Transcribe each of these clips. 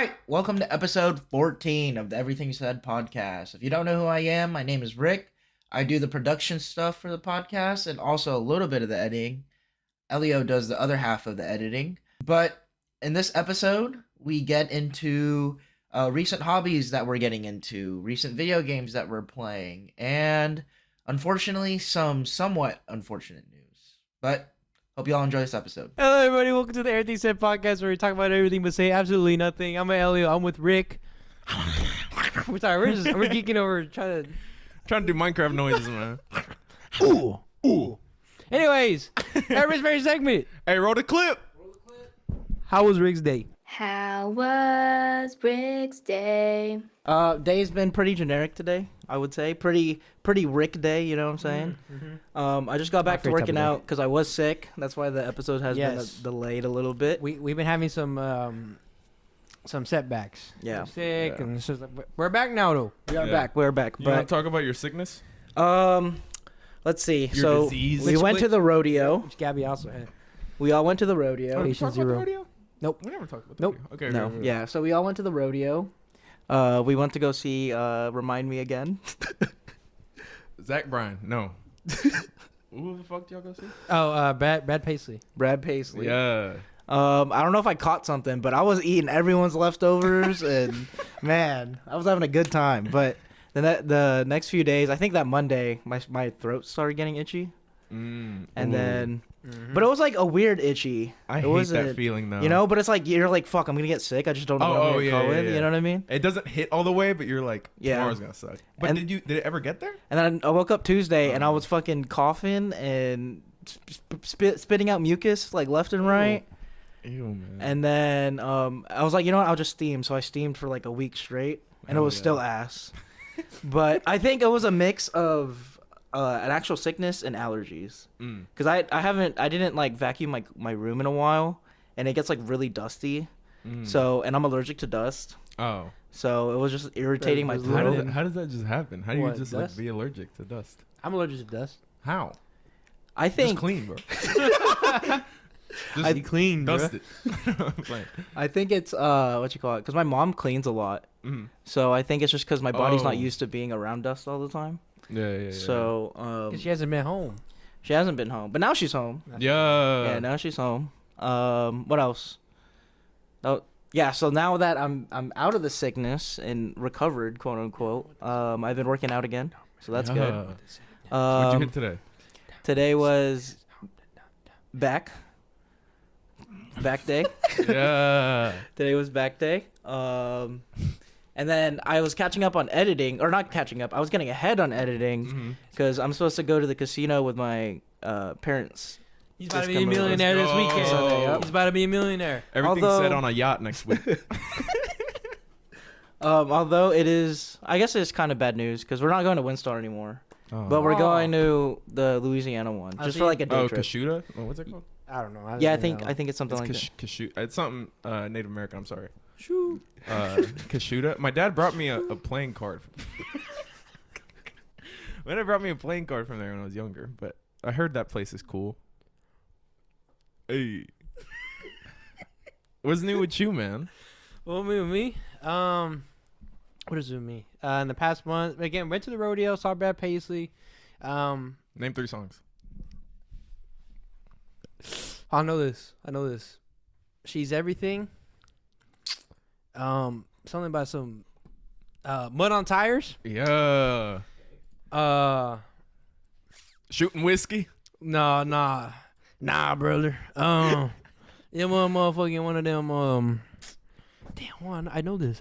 right, welcome to episode 14 of the Everything You Said podcast. If you don't know who I am, my name is Rick. I do the production stuff for the podcast and also a little bit of the editing. Elio does the other half of the editing. But in this episode, we get into recent hobbies that we're getting into, recent video games that we're playing, and unfortunately, some somewhat unfortunate news. But hope you all enjoy this episode. Hello, everybody. Welcome to the Everything Said podcast, where we talk about everything but say absolutely nothing. I'm Elio. I'm with Rick. We're sorry. We're geeking over trying to do Minecraft noises, man. Ooh. Anyways, everybody's favorite segment. Hey, roll the clip. How was Rick's day? How was Rick's day? Day's been pretty generic today, I would say. Pretty Rick day, you know what I'm saying? Mm-hmm. I just got back to favorite working type of out because I was sick. That's why the episode has been delayed a little bit. We've been having some setbacks. Yeah. We're sick, and it's just like, we're back now, though. We're back. You want But to talk about your sickness? let's see. Your disease? We went to the rodeo. Which Gabby also had. We all went to the rodeo. Patient Talk about the zero. rodeo? Nope. We never talked about the Nope. rodeo. Okay. No. okay. Yeah. So we all went to the rodeo. We went to go see Remind Me Again. Zach Bryan. No. Who the fuck did y'all go see? Oh, Brad Paisley. Brad Paisley. Yeah. I don't know if I caught something, but I was eating everyone's leftovers, and man, I was having a good time. But the next few days, I think that Monday, my throat started getting itchy, and then, but it was like a weird itchy. I hate that feeling though. You know, but it's like you're like, fuck, I'm gonna get sick. I just don't know what I'm gonna call it. yeah. You know what I mean? It doesn't hit all the way, but you're like, Yeah. tomorrow's gonna suck. But And- did it ever get there? And then I woke up Tuesday, and I was fucking coughing and spitting out mucus like left and right. Ew, man. And then I was like, you know what? I'll just steam. So I steamed for like a week straight, and it was still ass. But I think it was a mix of an actual sickness and allergies. Because I didn't like vacuum my room in a while, and it gets like really dusty. So, and I'm allergic to dust. Oh. So it was just irritating my throat. How does that just happen? How do you What, just dust? like be allergic to dust? I'm allergic to dust. How? I Just think clean, bro. Be clean, Dust bro. it. I'm playing. I think it's what you call it, because my mom cleans a lot. So I think it's just because my body's not Oh. used to being around dust all the time. Yeah. So 'Cause she hasn't been home. she hasn't been home, but now she's home. Yeah. Yeah, now she's home. What else? Oh, yeah. So now that I'm out of the sickness and recovered, quote unquote, I've been working out again, so that's good. What'd you hit today? Today was back day. Yeah. Today was back day. And then I was catching up on editing, or not catching up. I was getting ahead on editing because I'm supposed to go to the casino with my parents. He's about to Just be a come over. millionaire this Let's weekend. go. He's about to be a millionaire. Everything's Although- set on a yacht next week. Although it is, I guess it's kind of bad news because we're not going to Windstar anymore, but we're going to the Louisiana one just for like a day trip. Kashuta? Oh, what's it called? I don't know. Yeah, I think it's something It's like that. Kashuta. It's something Native American. I'm sorry. Kashuta. My dad brought me a playing card. My dad brought me a playing card from there when I was younger, but I heard that place is cool. Hey. What's new with you, man? What with me? What is with me? In the past month, again, went to the rodeo, saw Brad Paisley. Name 3 songs. I know this. She's Everything. Something about some mud on tires. Yeah. Shooting whiskey. Nah, brother. Yeah, motherfucking one of them. Damn one. I know this.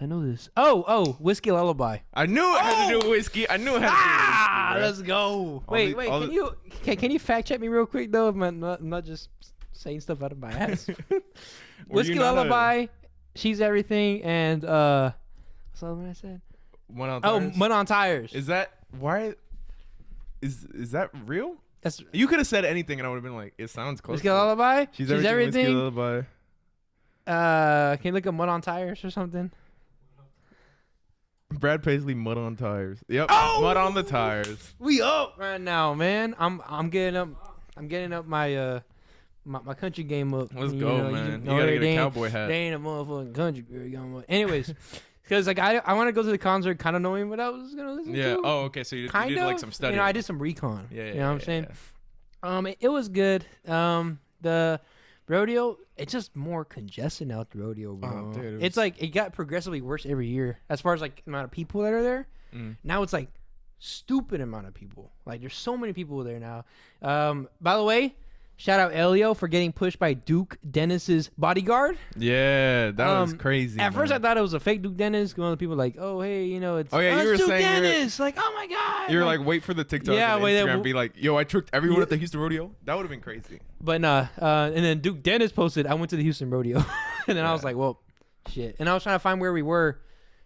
Oh, Whiskey Lullaby. I knew it had to do with whiskey. I knew it had to do with whiskey, bro. Let's go. Wait. Can you fact check me real quick though? I'm not just saying stuff out of my ass. Whiskey Lullaby, She's Everything, and what's the other one I said? Mud on tires? Mud on Tires. Is that why? Is that real? That's You could have said anything, and I would have been like, "It sounds close." Whiskey Lullaby. She's everything. Whiskey Lullaby. Can you look at Mud on Tires or something? Brad Paisley, Mud on Tires. Yep. Oh! Mud on the tires. We up right now, man. I'm getting up my my country game up. Let's go, man. You gotta get a cowboy hat. They ain't a motherfucking country girl. Anyways, because like I want to go to the concert, kind of knowing what I was gonna listen to. Yeah. Oh, okay. So you did like some studying. I did some recon. Yeah. You know what I'm saying? It was good. The rodeo, it's just more congested now at the rodeo, bro. Oh, dude, it's like it got progressively worse every year as far as like amount of people that are there. Now it's like stupid amount of people. Like there's so many people there now. By the way, shout out Elio for getting pushed by Duke Dennis's bodyguard. Yeah, that was crazy. At first I thought it was a fake Duke Dennis. One of the people like, oh hey, you know it's you were Duke saying Dennis. Like, oh my god. You're like wait for the TikTok and Instagram and be like, yo, I tricked everyone at the Houston rodeo. That would have been crazy. But nah, and then Duke Dennis posted, I went to the Houston rodeo. And then I was like, well, shit. And I was trying to find where we were.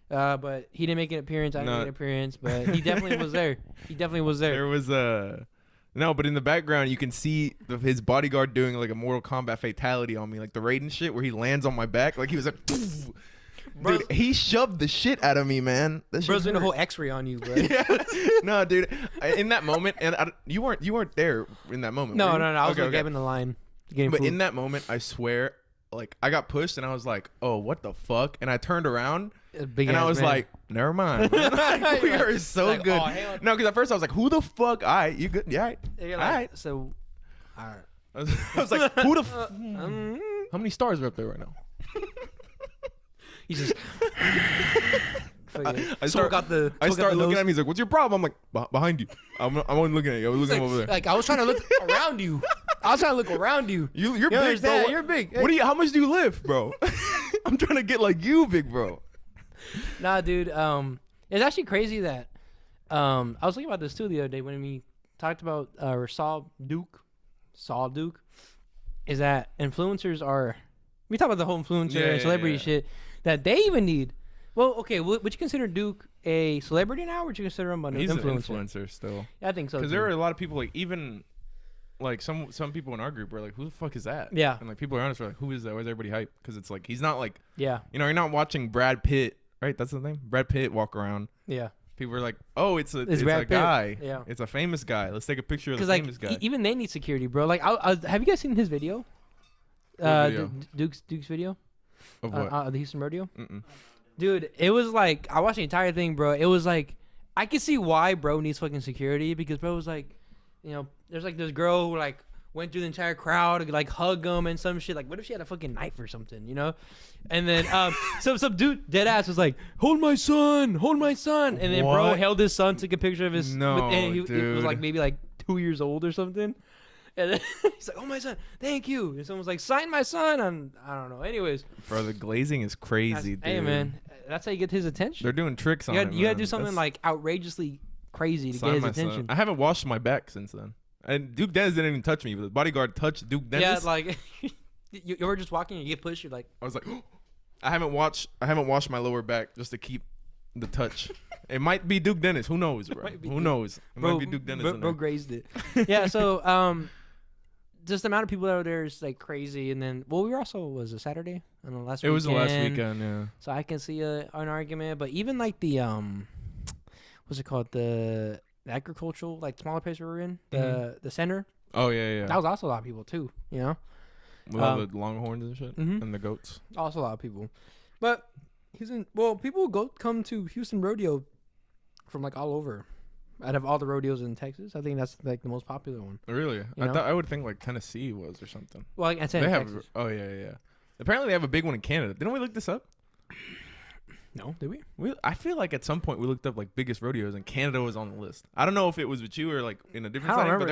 But he didn't make an appearance. I didn't make an appearance, but he definitely was there. He definitely was there. There was no, but in the background you can see his bodyguard doing like a Mortal Kombat fatality on me, like the Raiden shit where he lands on my back, like he was like, dude, he shoved the shit out of me, man. Bro's doing a whole X-ray on you, bro. Yeah. No, dude, in that moment, and you weren't there in that moment. No. I was grabbing the line, getting but food. in that moment, I swear, like I got pushed and I was like, oh, what the fuck? And I turned around. And I was like, never mind. Like, we are so like, good. Oh, no, because at first I was like, who the fuck? All right, you good? Yeah, all right. So, all right. I was like, who the how many stars are up there right now? He's just. I start looking at me. He's like, what's your problem? I'm like, behind you. I'm only looking at you. I was looking over there. Like, I was trying to look around you. You're big, bro. You're big. How much do you lift, bro? I'm trying to get like you, big bro. Nah, dude. It's actually crazy that I was thinking about this too the other day when we talked about Saw Duke, is that influencers are. We talk about the whole influencer and celebrity shit that they even need. Well, okay, would you consider Duke a celebrity now, or would you consider him an influencer? He's an influencer still. Yeah, I think so. Because there are a lot of people like even. Like some people in our group were like, who the fuck is that? Yeah. And like people are honest, were like, who is that? Why is everybody hyped? Because it's like he's not like you're not watching Brad Pitt, right? That's his name. Brad Pitt walk around. Yeah. People are like, oh, it's a guy. Yeah. It's a famous guy. Let's take a picture of the famous guy. Even they need security, bro. Like, have you guys seen his video? Video? Duke's video. Of what? The Houston rodeo. Dude, it was like I watched the entire thing, bro. It was like I could see why bro needs fucking security because bro was like. You know, there's like this girl who like went through the entire crowd to like hug him and some shit. Like, what if she had a fucking knife or something, you know? And then some dude dead ass was like, hold my son. And then bro held his son, took a picture of his. And he was like maybe like 2 years old or something. And then he's like, oh my son, thank you. And someone was like, sign my son. And I don't know. Anyways, bro, the glazing is crazy, dude. Hey man, that's how you get his attention. They're doing tricks on him. You gotta do something like outrageously crazy to get his attention. Son. I haven't washed my back since then. And Duke Dennis didn't even touch me. But the bodyguard touched Duke Dennis. Yeah, like you were just walking and you get pushed. You're like, I was like, I haven't washed my lower back just to keep the touch. It might be Duke Dennis. Who knows, bro? Who knows? It might be Duke Dennis. Bro grazed it. Yeah. So just the amount of people that were there is like crazy. And then we were also was a Saturday on the last. It was the last weekend. Yeah. So I can see an argument, but even like the what's it called the agricultural like smaller place we were in the center. Oh yeah. That was also a lot of people too. You know, with all the longhorns and shit and the goats. Also a lot of people, but people come to Houston rodeo from like all over. Out of all the rodeos in Texas, I think that's like the most popular one. Really? I would think like Tennessee was or something. Well, I said Texas. Oh yeah. Apparently they have a big one in Canada. Didn't we look this up? No, did we? I feel like at some point we looked up like biggest rodeos and Canada was on the list. I don't know if it was with you or like in a different setting, but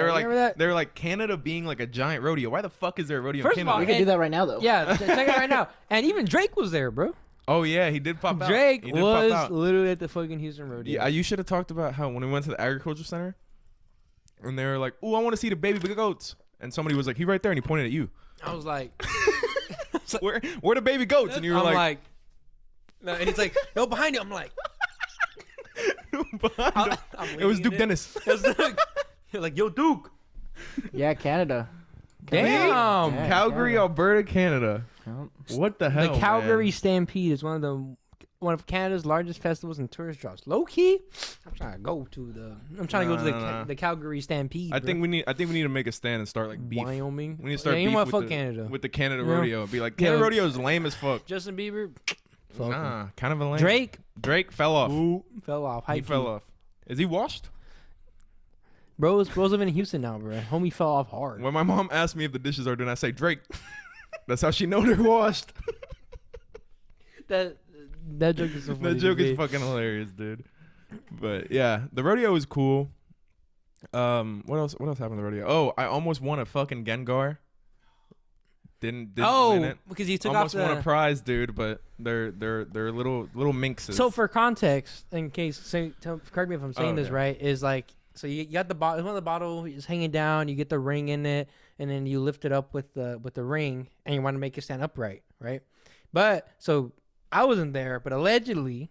they were like Canada being like a giant rodeo. Why the fuck is there a rodeo in Canada? We can do that right now though. Yeah, check it out right now. And even Drake was there, bro. Oh yeah, he did pop out. Drake was literally at the fucking Houston rodeo. Yeah, you should have talked about how when we went to the agriculture center, and they were like, "Oh, I want to see the baby goats," and somebody was like, "He right there," and he pointed at you. I was like, "Where the baby goats?" And you were like, "No," and he's like, "No, behind you." I'm like, it was Duke Dennis. You're like, "Yo, Duke." Yeah, Canada. Damn. Calgary, Alberta, Canada. What the hell? The Calgary Stampede is one of the one of Canada's largest festivals and tourist draws. Low key, I'm trying to go to the Calgary Stampede. I think we need to make a stand and start like beef. Wyoming. We need to start beef Canada. with the Canada Rodeo. Be like, Canada Rodeo is lame as fuck. Justin Bieber. Nah, kind of a lame. Drake fell off. Ooh, fell off. He fell off. Is he washed? Bro's living in Houston now, bro. Homie fell off hard. When my mom asked me if the dishes are done, I say Drake. That's how she know they're washed. That joke is so funny. That joke is fucking hilarious, dude. But yeah, the rodeo was cool. What else happened at the rodeo? Oh, I almost won a fucking Gengar. Didn't win it. Because you took almost off won a prize, dude. But they're little minxes. So for context, in case, correct me if I'm saying this right, is like, so you got the bottle. One of the bottle is hanging down. You get the ring in it, and then you lift it up with the ring, and you want to make it stand upright, right? But so I wasn't there, but allegedly,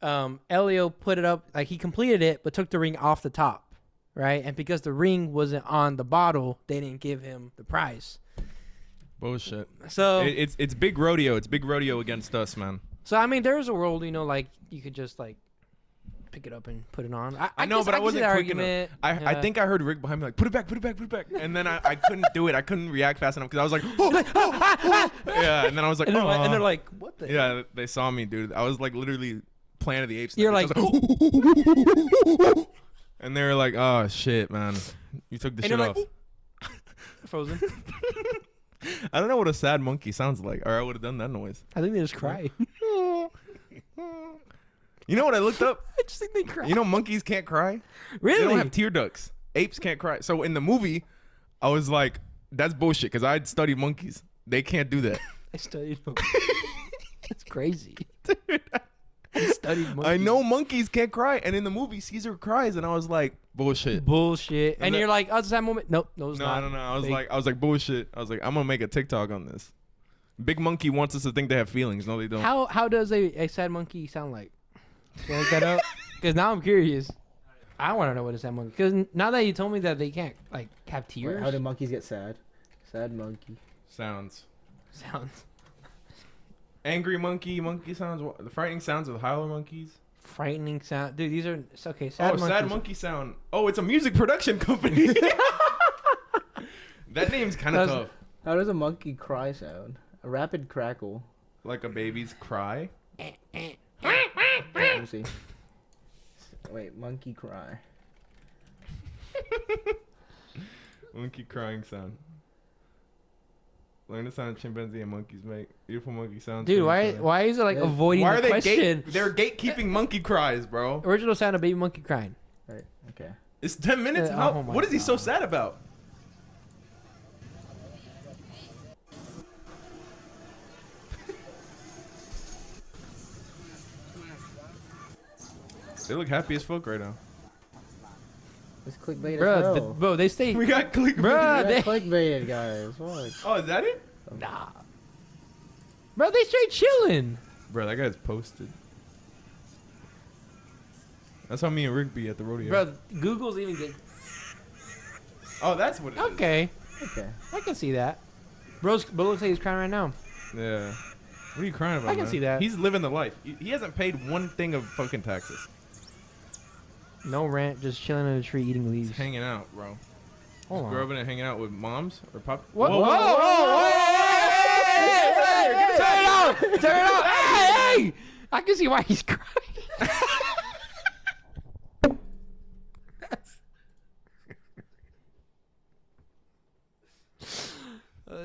Elio put it up, like he completed it, but took the ring off the top, right? And because the ring wasn't on the bottle, they didn't give him the prize. Bullshit. So it's big rodeo. It's big rodeo against us, man. So I mean, there's a world, like you could just like pick it up and put it on. I know, but I wasn't quick enough. I think I heard Rick behind me like, put it back. And then I couldn't do it. I couldn't react fast enough because I was like, oh. Yeah. And then I was like, and they're like, what the? Yeah, they saw me, dude. I was like literally Planet of the Apes. You're like, and they were like, oh shit, man, you took the shit off. Like, Frozen. I don't know what a sad monkey sounds like, or I would have done that noise. I think they just cry. You know what I looked up? I just think they cry. You know monkeys can't cry? Really? They don't have tear ducts. Apes can't cry. So in the movie, I was like, that's bullshit, because I'd studied monkeys. They can't do that. I studied monkeys. That's crazy. Dude, I studied monkeys. I know monkeys can't cry, and in the movie, Caesar cries, and I was like, bullshit. And you're like, oh, it's that moment. Nope, no, it's not. No. I was like, bullshit. I was like, I'm gonna make a TikTok on this. Big Monkey wants us to think they have feelings. No, they don't. How does a sad monkey sound like? Can I look that up? Because now I'm curious. I want to know what a sad monkey. Because now that you told me that they can't like have tears. Wait, how do monkeys get sad? Sad monkey. Sounds. Angry monkey sounds. The frightening sounds of the howler monkeys. Frightening sound, dude. These are okay. Sad monkeys. Sad monkey sound. Oh, it's a music production company. That name's kind of tough. How does a monkey cry sound? A rapid crackle. Like a baby's cry. Let me see. Wait, monkey cry. Monkey crying sound. Learn the sound chimpanzee and monkeys make. Beautiful monkey sound. Dude, why is it like avoiding the question? They're gatekeeping monkey cries, bro. Original sound of baby monkey crying. Right. Okay. It's 10 minutes. What is he so sad about? They look happy as fuck right now. It's clickbait as hell. Bro, they stay. We got clickbait. Bro, they clickbaited, guys. What? Oh, is that it? Nah. Bro, they straight chilling. Bro, that guy's posted. That's how me and Rick be at the rodeo. Bro, Google's even good. Oh, that's what it is. Okay. I can see that. Bro looks like he's crying right now. Yeah. What are you crying about, I can see that. He's living the life. He hasn't paid one thing of fucking taxes. No rent, just chilling in a tree eating leaves. Just hanging out, bro. Hold on. Grew up in it hanging out with moms or pop. What? Whoa! Turn it off! Hey! I can see why he's crying.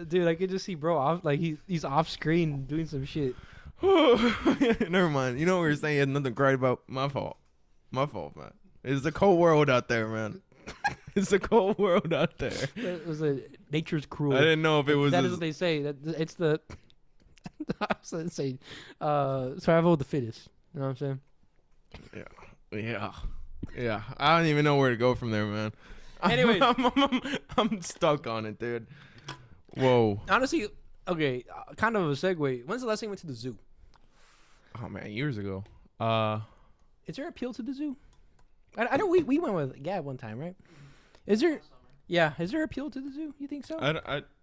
Dude, I could just see bro off, like he's off screen doing some shit. Never mind. You know what we were saying? He had nothing to cry about. My fault, man. It's a cold world out there, man. It's a cold world out there. It was nature's cruel. I didn't know if it was. That is what they say. That it's the. I was gonna say, survival of the fittest. You know what I'm saying? Yeah. I don't even know where to go from there, man. Anyway, I'm stuck on it, dude. Whoa. Honestly, okay, kind of a segue. When's the last time you went to the zoo? Oh man, years ago. Is there appeal to the zoo? I know we went with Gab one time, right? Is there? Yeah, is there appeal to the zoo? You think so?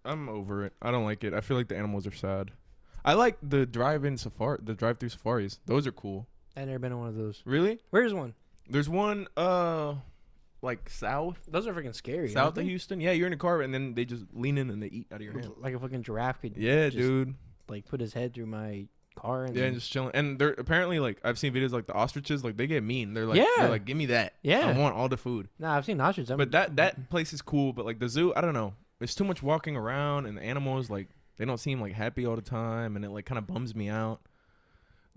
I'm over it. I don't like it. I feel like the animals are sad. I like the drive-through safaris. Those are cool. I've never been on one of those. Really? Where's one? There's one like south. Those are freaking scary. South of Houston. Yeah, you're in a car and then they just lean in and they eat out of your hand. Like a fucking giraffe could. Yeah, just, dude. Like put his head through my car and and just chilling. And they're apparently like I've seen videos like the ostriches, like they get mean. They're like, give me that. Yeah. I want all the food. Nah, I've seen ostriches. But that place is cool. But like the zoo, I don't know. It's too much walking around and the animals like they don't seem like happy all the time and it like kind of bums me out.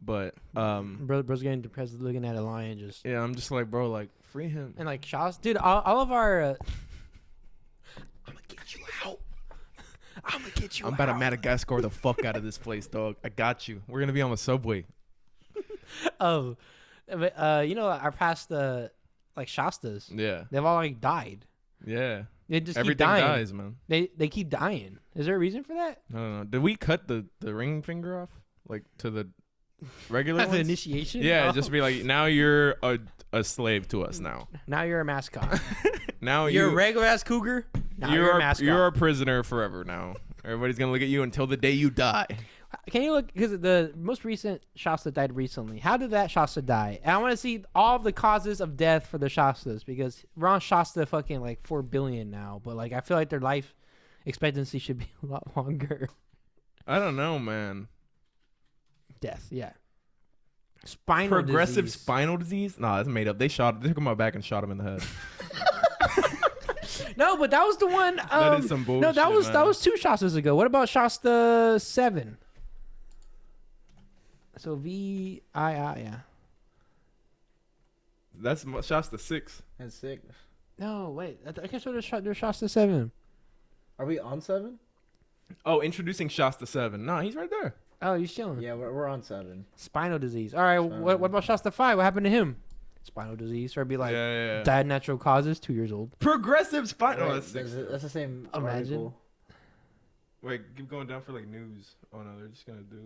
But bro's getting depressed looking at a lion just. Yeah, I'm just like, bro, like free him. And like shots, dude. All of our. I'm gonna get you out. I'm about to Madagascar the fuck out of this place, dog. I got you. We're gonna be on the subway. Oh, but you know, our past like Shastas. Yeah. They've all like died. Yeah. They just everything keep dying. dies, man. They keep dying. Is there a reason for that? I don't know. Did we cut the ring finger off like to the regular As an ones? initiation? Yeah, Oh. just be like, now you're a slave to us now. Now you're a mascot. Now you're a regular ass cougar. Now you're a mascot. You're a prisoner forever now. Everybody's gonna look at you until the day you die. Can you look, because the most recent Shasta died recently. How did that Shasta die? And I want to see all of the causes of death for the Shastas, because we're on Shasta fucking like 4 billion now, but like I feel like their life expectancy should be a lot longer. I don't know, man. Death, yeah. Progressive disease. spinal disease? Nah, that's made up. They took him out back and shot him in the head. No, but that was the one. That is some bullshit. No, that was 2 Shastas ago. What about Shasta 7? So VII, yeah. That's Shasta 6. And 6. No, wait. I guess there's Shasta 7. Are we on 7? Oh, introducing Shasta 7. Nah, he's right there. Oh, he's chilling. Yeah, we're on 7. Spinal disease. All right, what about Shasta 5? What happened to him? Spinal disease. Or it'd be like died natural causes, 2 years old. Progressive spinal. Right, that's the same Imagine. article. Wait, keep going down for like news. Oh no, they're just gonna do.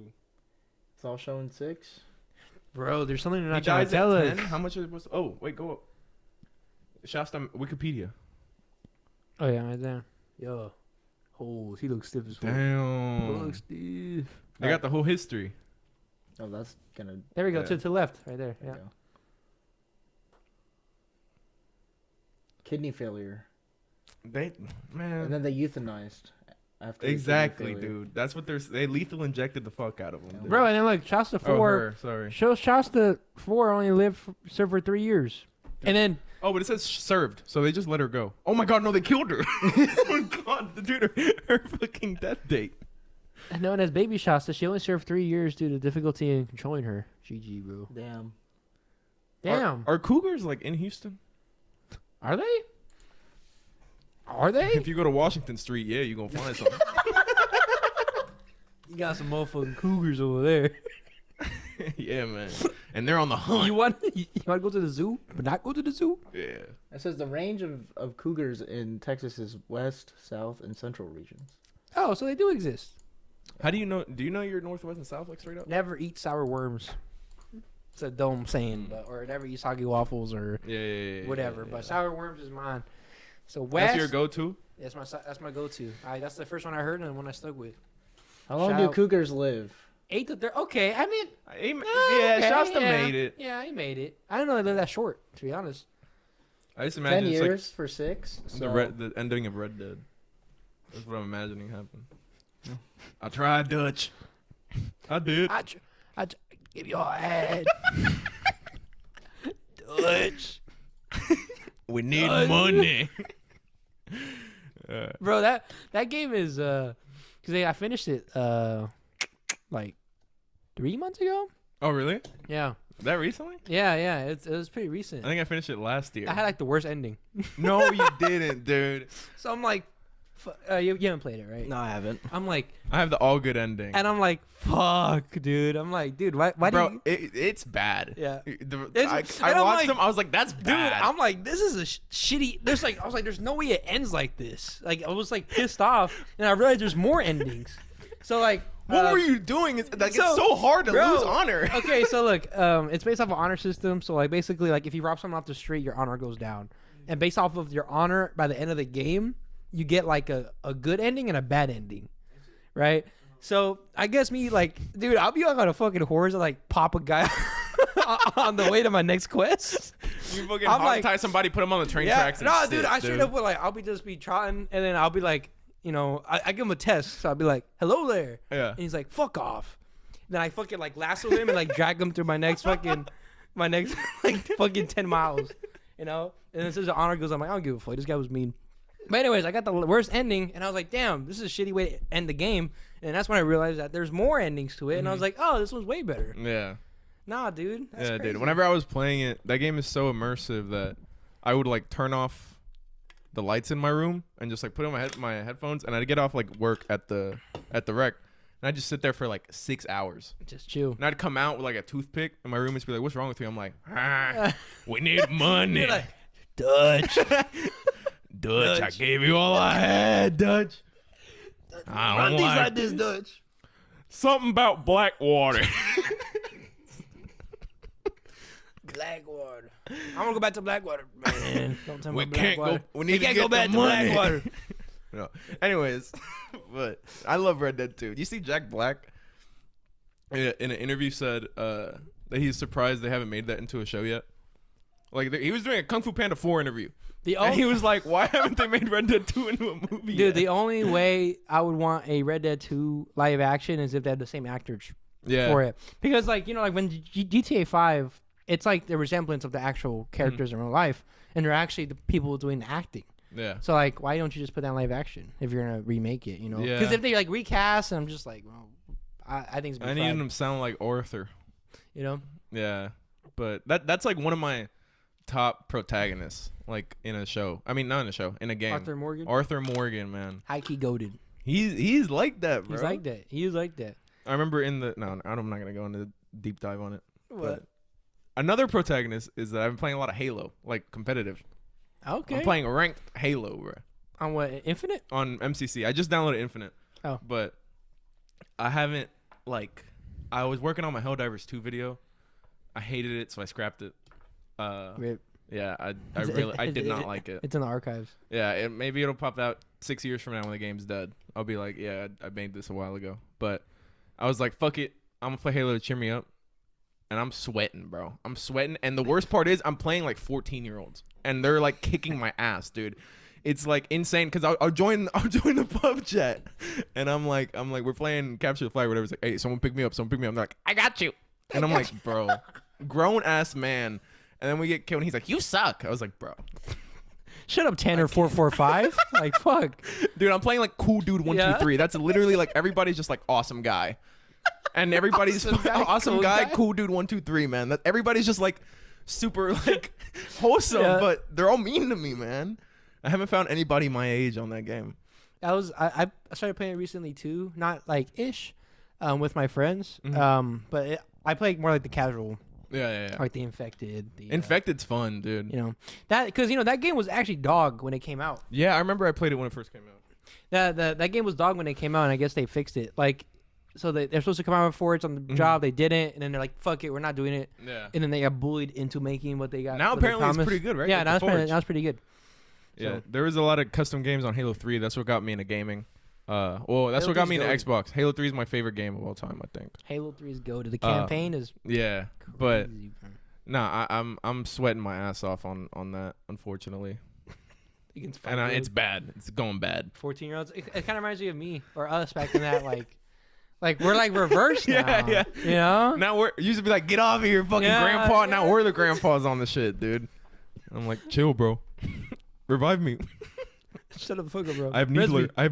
It's all showing 6. Bro, there's something they're He not trying dies to tell at us. 10? How much was? Oh, wait, go up. Shasta Wikipedia. Oh yeah, right there. Yo, oh, he looks stiff as fuck. Damn. Looks stiff. They got the whole history. Oh, that's gonna. There we go. Yeah. To the left, right there. There Yeah. you go. Kidney failure, Man. and then they euthanized after. Exactly, kidney failure. dude. That's what they lethal injected the fuck out of him. dude. Bro, and then like Shasta 4. Oh, her, sorry. Shows Shasta 4 only served for 3 years, and then. Oh, but it says served, so they just let her go. Oh my god, no, they killed her. Oh my god, the dude, her fucking death date. Known as Baby Shasta, she only served 3 years due to difficulty in controlling her. GG, bro. Damn. Damn. Are cougars like in Houston? Are they? Are they? If you go to Washington Street, yeah, you gonna find something. You got some motherfucking cougars over there. Yeah, man. And they're on the hunt. You want to go to the zoo, but not go to the zoo? Yeah. It says the range of cougars in Texas is west, south, and central regions. Oh, so they do exist. How do you know? Do you know you're northwest and south, like straight up? Never eat sour worms. It's a dumb saying, but or never eat soggy waffles or Yeah. whatever. But sour worms is mine. So That's west. your go-to. That's my go-to. That's the first one I heard and the one I stuck with. How long do cougars live? 8 to 30. Okay, I mean. Yeah, okay, Shasta yeah. made it. Yeah, he made it. I didn't know they lived that short, to be honest. I just 10 imagine it's years for 6. like So the ending of Red Dead. That's what I'm imagining happen. I tried Dutch. I did. I give you a head. Dutch. We need money. Bro, that game is because I finished it like 3 months ago. Oh, really? Yeah. That recently? Yeah. It was pretty I recent. think I finished it last year. I had like the worst ending. No, you didn't, dude. So I'm like, you haven't played it, right? no, I haven't. I'm like, I have the all good ending. and I'm like, fuck, dude. I'm like, dude, why Bro, do you? it's bad. Yeah. I It's- I and I'm watched like, them. I was like, that's Dude, bad. I'm like, this is a shitty. I was like, there's no way it ends like this. Like, I was like pissed off, and I realized there's more endings. So like, what were you doing? It's like it's so- so hard to bro, lose honor. Okay, so look, it's based off an honor system. So like, basically, like if you rob someone off the street, your honor goes down, and based off of your honor, by the end of the game, you get like a good ending and a bad ending, right? So I guess me like, dude, I'll be on a fucking horse and like pop a guy on the way to my next quest. You fucking hog-tie somebody, put them on the train tracks. And no, dude, I straight up would like, I'll be just be trotting, and then I'll be like, you know, I give him a test, so I'll be like, hello there. Yeah. And he's like, fuck off. And then I fucking like lasso him and like drag him through my next like fucking 10 miles, you know. And then since the honor goes, I'm like, I don't give a fuck. This guy was mean. But anyways, I got the worst ending, and I was like, damn, this is a shitty way to end the game. And that's when I realized that there's more endings to it, and I was like, oh, this one's way better. Yeah. Nah, dude. That's yeah, crazy. dude. Whenever I was playing it, that game is so immersive that I would like turn off the lights in my room and just like put on my headphones, and I'd get off like work at the rec, and I'd just sit there for like 6 hours. Just chill. And I'd come out with like a toothpick, and my roommates be like, "What's wrong with you?" I'm like, "We need money." You're like, Dutch. Dutch, I gave you all I had, Dutch. I don't like this, Dutch. Something about Blackwater. Blackwater. I want to go back to Blackwater, man. Don't tell me We about can't Blackwater. go. We need to can't get go back the to money. Blackwater. No. Anyways, but I love Red Dead 2. Do you see Jack Black in an interview said that he's surprised they haven't made that into a show yet? Like he was doing a Kung Fu Panda 4 interview. And he was like, "Why haven't they made Red Dead 2 into a movie?" Dude, yet? the only way I would want a Red Dead 2 live action is if they had the same actors for it. Because, like, you know, like when GTA 5, it's like the resemblance of the actual characters in real life, and they're actually the people doing the acting. Yeah. So, like, why don't you just put that in live action if you're going to remake it, you know? Yeah. Because if they, like, recast, and I'm just like, well, I think it's I need him to sound like Arthur. You know? Yeah. But that's like one of my top protagonists, like in a show. I mean, not in a show, in a game. Arthur Morgan? Arthur Morgan, man. High-key goated. He's like that, bro. He's like that. He is like that. I remember I'm not gonna go into the deep dive on it. What? But another protagonist is that I've been playing a lot of Halo, like competitive. Okay. I'm playing ranked Halo, bro. On what, Infinite? On MCC. I just downloaded Infinite. Oh. But I haven't, like, I was working on my Helldivers 2 video. I hated it, so I scrapped it. Rip. Yeah, I did not like it. It's in the archives. Yeah, maybe it'll pop out 6 years from now when the game's dead. I'll be like, yeah, I made this a while ago. But I was like, fuck it. I'm going to play Halo to cheer me up. And I'm sweating, bro. I'm sweating. And the worst part is I'm playing like 14-year-olds. And they're like kicking my ass, dude. It's like insane because I'll join the pub chat. And I'm like, we're playing Capture the Flag or whatever. It's like, hey, someone pick me up. They're like, I got you. And I'm like, bro, grown ass man. And then we get killed and he's like, you suck. I was like, bro. Shut up, Tanner 445. Like, fuck. Dude, I'm playing like cool dude 123. That's literally like everybody's just like awesome guy. And everybody's awesome guy, cool dude 123, man. That everybody's just like super like wholesome, but they're all mean to me, man. I haven't found anybody my age on that game. I started playing it recently too, not like ish, with my friends. But I play more like the casual. Yeah. Like the Infected. Infected's fun, dude. You know that because that game was actually dog when it came out. Yeah, I remember I played it when it first came out. That game was dog when it came out, and I guess they fixed it. Like, so they're supposed to come out before it's on the job. They didn't, and then they're like, "Fuck it, we're not doing it." Yeah. And then they got bullied into making what they got. Now apparently it's pretty good, right? Yeah, now it's pretty good. Yeah, So. there was a lot of custom games on Halo 3. That's what got me into gaming. That's what got me into Xbox. Halo 3 is my favorite game of all time, I think. Halo 3's go to the campaign is. Yeah, crazy, but man. nah, I'm sweating my ass off on that, unfortunately. It's bad. It's going bad. 14-year-olds. It kind of reminds me of me or us back in that like we're like reversed now. Yeah. You know? Now we're used to be like, get off of here, fucking grandpa. Now we're the grandpas on the shit, dude. I'm like, chill, bro. Revive me. Shut up, fuck up, bro. I have Needler. I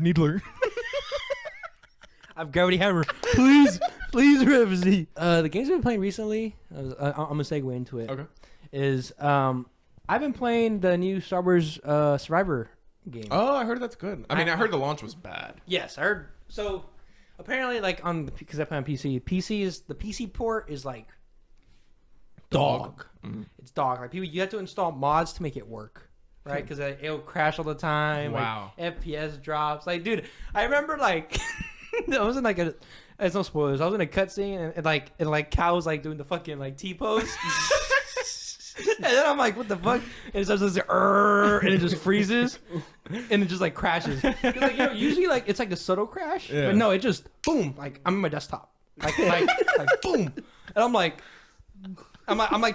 have Gravity Hammer. Please, Rev Z. The games I've been playing recently, I'm gonna segue into it. Okay. Is I've been playing the new Star Wars Survivor game. Oh, I heard that's good. I mean, I heard the launch was bad. Yes, I heard. So apparently, like because I play on PC, the PC port is like dog. Mm-hmm. It's dog. Like you have to install mods to make it work. Right, because it'll crash all the time. Wow. Like, FPS drops. Like, dude, I remember like I was in like it's no spoilers. I was in a cutscene and like Cal was like doing the fucking like T pose. And then I'm like, what the fuck? And it starts like, and it just freezes, and it just like crashes. Like, usually like it's like a subtle crash, but no, it just boom. Like I'm in my desktop, like boom, and I'm like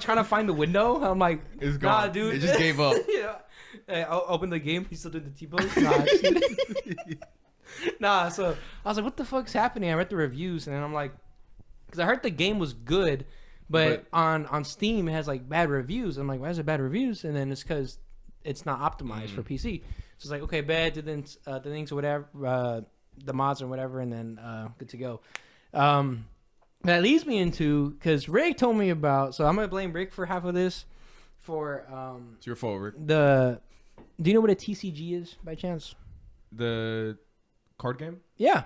trying to find the window. I'm like, it's gone. Nah, dude, it just gave up. Yeah, I'll open the game. He's still doing the T-pose. Nah, so I was like, what the fuck's happening? I read the reviews, and I'm like, because I heard the game was good. But on Steam, it has like bad reviews. I'm like, why is it bad reviews? And then it's because it's not optimized for PC. So it's like, okay, bad, the things or whatever, the mods or whatever, and then good to go. That leads me into, because Rick told me about, so I'm going to blame Rick for half of this. It's your fault, Rick. Do you know what a TCG is by chance? The card game? Yeah,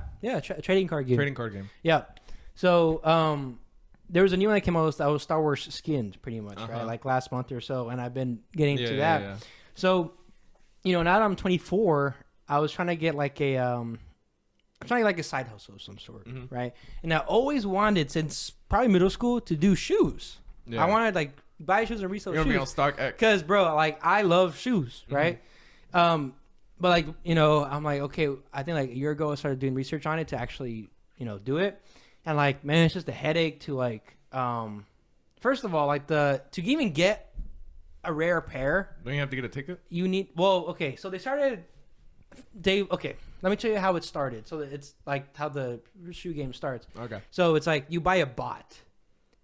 trading card game. Trading card game. Yeah. So, there was a new one that came out that was Star Wars skinned, pretty much, right? Like last month or so, and I've been getting to that. Yeah. So, now that I'm 24, I was trying to get like a side hustle of some sort, right? And I always wanted, since probably middle school, to do shoes. Yeah. I wanted like buy shoes and resell shoes. You're gonna be on StockX. Because, bro, like I love shoes, right? But like, I'm like, okay, I think like a year ago I started doing research on it to actually, do it. And like, man, it's just a headache to like, first of all, like to even get a rare pair. Don't you have to get a ticket? You need, okay. So let me tell you how it started. So it's like how the shoe game starts. Okay. So it's like you buy a bot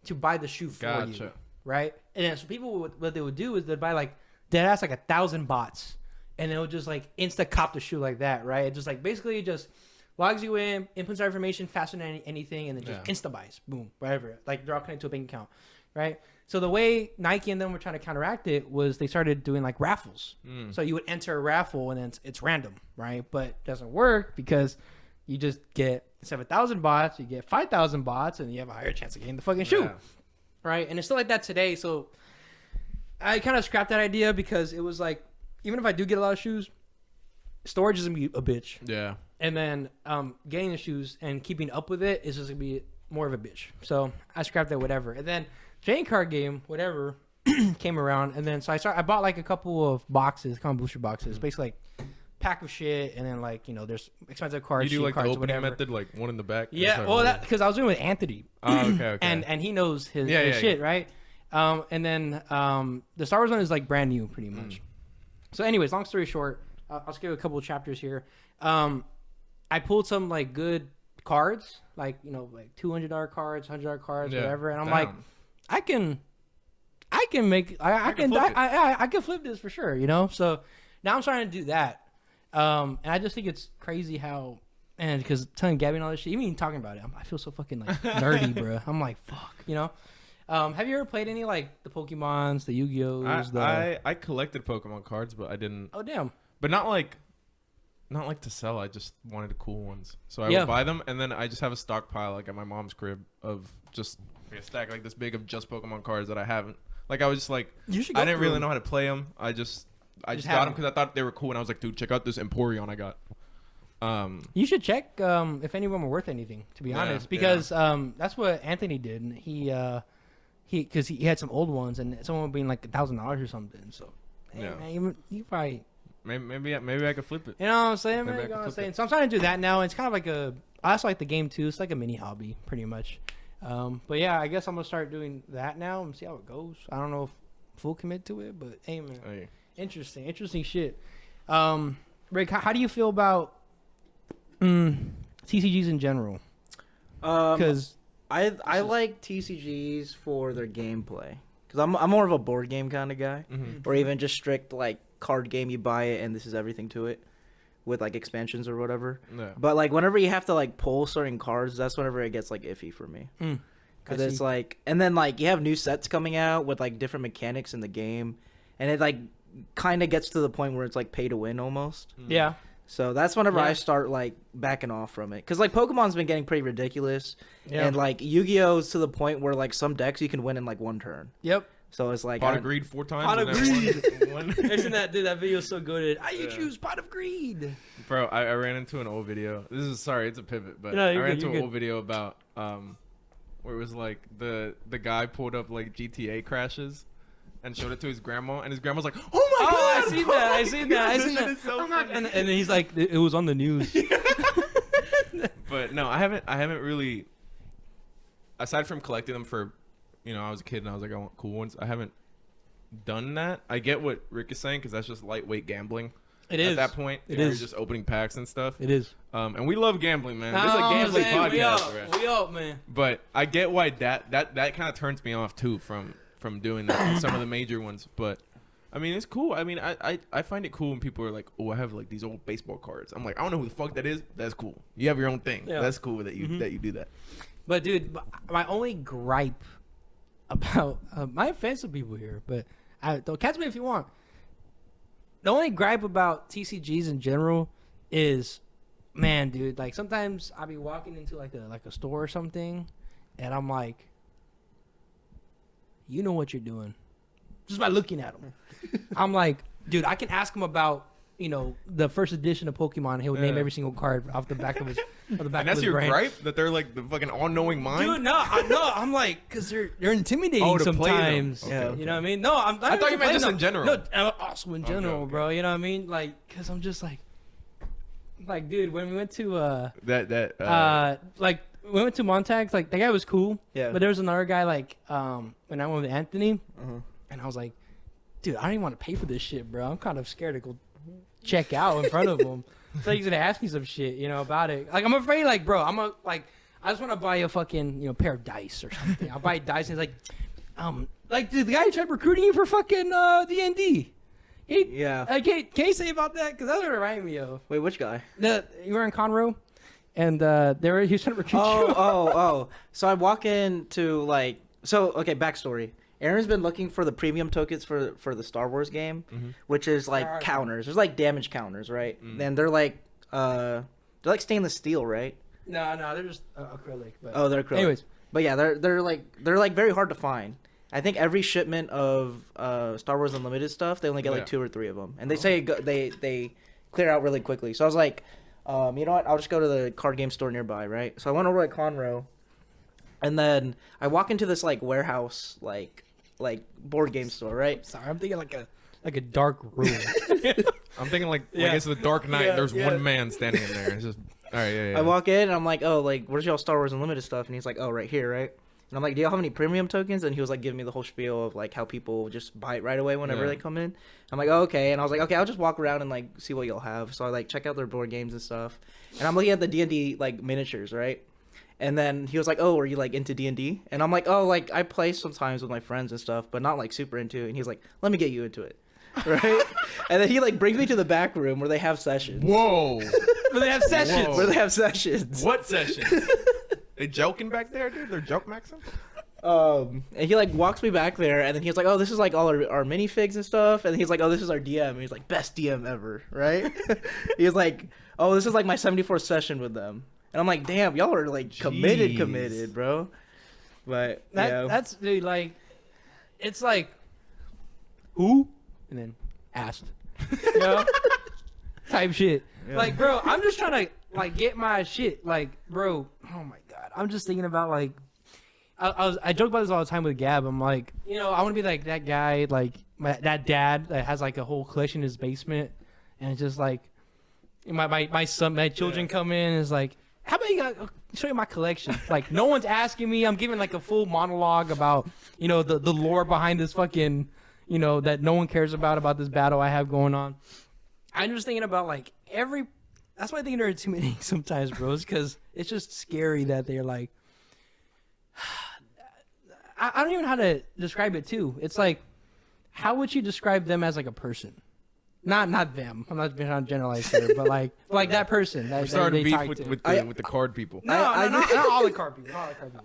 to buy the shoe for you, right? And then so people, what they would do is they'd buy like, dead ass like 1,000 bots. And it would just like insta cop the shoe like that, right? It just like basically just logs you in, inputs our information faster than anything, and then just insta buys, boom, whatever. Like they're all connected to a bank account, right? So the way Nike and them were trying to counteract it was they started doing like raffles. So you would enter a raffle and then it's random, right? But it doesn't work because you just get 7,000 bots, you get 5,000 bots, and you have a higher chance of getting the fucking shoe, right? And it's still like that today. So I kind of scrapped that idea because it was like, even if I do get a lot of shoes, storage is gonna be a bitch. Yeah. And then getting the shoes and keeping up with it is just going to be more of a bitch. So I scrapped that, whatever. And then trading card game, whatever, came around. And then so I bought like a couple of boxes, kind of booster boxes. Basically like pack of shit. And then like, there's expensive cards, you do like cards, the opening whatever. method, like one in the back? Yeah, well, that because I was doing it with Anthony. Oh, okay. And he knows his shit, right? And then the Star Wars one is like brand new pretty much. So anyways, long story short, I'll skip a couple of chapters here. I pulled some like good cards, like like $200 cards, $100 cards, whatever, and I'm like, I can flip this for sure, So now I'm starting to do that, and I just think it's crazy how, and because telling Gabby and all this shit, even talking about it, I feel so fucking like nerdy, bro. I'm like, fuck, Have you ever played any like the Pokemons, the Yu-Gi-Ohs? I collected Pokemon cards, but I didn't. Oh damn! But not like to sell. I just wanted the cool ones, so I would buy them, and then I just have a stockpile like at my mom's crib of just a stack like this big of just Pokemon cards that I haven't. Like I was just like, I didn't really know how to play them. I just got them because I thought they were cool, and I was like, dude, check out this Emporion I got. You should check if any of them are worth anything, to be honest, because that's what Anthony did. And he had some old ones, and some of them being like $1,000 or something. So man, you probably. Maybe I could flip it. You know what I'm saying, man? You know what I'm saying? So I'm trying to do that now. It's kind of like I also like the game too. It's like a mini hobby, pretty much. But yeah, I guess I'm gonna start doing that now and see how it goes. I don't know if full commit to it, but hey, man, interesting shit. Rick, how do you feel about TCGs in general? Because I like TCGs for their gameplay. Because I'm more of a board game kind of guy, or even just strict like card game. You buy it and this is everything to it, with like expansions or whatever. Yeah. But like whenever you have to like pull certain cards, that's whenever it gets like iffy for me. Because it's like, and then like you have new sets coming out with like different mechanics in the game, and it like kind of gets to the point where it's like pay to win almost. Yeah. So that's whenever I start like backing off from it, because like Pokemon's been getting pretty ridiculous, and like Yu-Gi-Oh's to the point where like some decks you can win in like one turn. Yep. So it's like Pot of Greed 4 times. Pot of Greed. Isn't that that video is so good? You choose Pot of Greed. Bro, I ran into an old video. It's a pivot, but I ran into an old video about where it was like the guy pulled up like GTA crashes, and showed it to his grandma, and his grandma's like, "Oh my god!" I seen that. So and then he's like, it was on the news. But no, I haven't really. Aside from collecting them for, I was a kid and I was like, I want cool ones. I haven't done that. I get what Rick is saying because that's just lightweight gambling. It is at that point. It is just opening packs and stuff. It is. And we love gambling, man. This is a gambling podcast. We up, man. But I get why that kind of turns me off too from doing that. Some of the major ones, but I mean it's cool. I mean I find it cool when people are like, oh, I have like these old baseball cards. I'm like, I don't know who the fuck that is. That's cool. You have your own thing. Yeah. That's cool that you do that. But dude, my only gripe about my offensive people here, but don't catch me if you want. The only gripe about TCGs in general is, man, dude, like sometimes I'll be walking into like a store or something, and I'm like, you know what you're doing, just by looking at them. I'm like, dude, I can ask him about the first edition of Pokemon. He'll name every single card off the back of his and that's your brain. gripe that they're like the fucking all-knowing mind. Dude, no, I'm like, because they're intimidating sometimes. Okay. You know what I mean? No, I thought you meant just in general. No, also in general, bro. You know what I mean? Like, because I'm just like, dude, when we went to like we went to Montague's, like that guy was cool. Yeah. But there was another guy like when I went with Anthony, and I was like, dude, I don't even want to pay for this shit, bro. I'm kind of scared to go check out in front of him. So he's gonna ask me some shit, about it. Like I'm afraid, like, bro, I just want to buy a fucking, pair of dice or something. I'll buy dice, and he's like, dude, the guy tried recruiting you for fucking D&D. Yeah. Can you say about that? Because that's what it reminded me of. Wait, which guy? You were in Conroe, and he was trying to recruit you. Oh. So I walk into okay, backstory. Aaron's been looking for the premium tokens for the Star Wars game, which is like counters. There's like damage counters, right? And they're like stainless steel, right? No, they're just acrylic. But... Oh, they're acrylic. Anyways, but yeah, they're like very hard to find. I think every shipment of Star Wars Unlimited stuff, they only get like 2 or 3 of them, and they say they clear out really quickly. So I was like, you know what? I'll just go to the card game store nearby, right? So I went over to Conroe, and then I walk into this like warehouse like board game store, right? Sorry, I'm thinking like a dark room. I'm thinking like it's the Dark Knight. There's one man standing in there. It's just all right. Yeah. I walk in and I'm like, oh, like where's y'all Star Wars Unlimited stuff? And he's like, oh, right here, right? And I'm like, do y'all have any premium tokens? And he was like giving me the whole spiel of like how people just buy it right away whenever they come in. I'm like, oh, okay. And I was like, okay, I'll just walk around and like see what y'all have. So I like check out their board games and stuff. And I'm looking at the D&D like miniatures, right? And then he was like, oh, are you like into D&D? And I'm like, oh, like I play sometimes with my friends and stuff, but not like super into it. And he's like, let me get you into it. Right? And then he like brings me to the back room where they have sessions. Whoa. Where they have sessions. Where they have sessions. What sessions? They joking back there, dude? They're joke maxing? And he like walks me back there, and then he's like, oh, this is like all our minifigs and stuff. And he's like, oh, this is our DM. And he's like, best DM ever, right? He's like, oh, this is like my 74th session with them. And I'm like, damn, y'all are like committed, bro. But that's dude, like, it's like, who? And then asked, type shit. Yeah. Like, bro, I'm just trying to like get my shit. Like, bro, oh my god, I'm just thinking about like, I joke about this all the time with Gab. I'm like, I want to be like that guy, like that dad that has like a whole collection in his basement, and it's just like, my children come in and it's like, how about you show you my collection? Like, no one's asking me. I'm giving like a full monologue about, the lore behind this fucking, that no one cares about this battle I have going on. I'm just thinking about like that's why I think they're intimidating sometimes, bros, because it's just scary that they're like, I don't even know how to describe it too. It's like, how would you describe them as like a person? Not them. I'm not trying to generalize here, but like that person. That, starting beef with the card people. Not all the card people.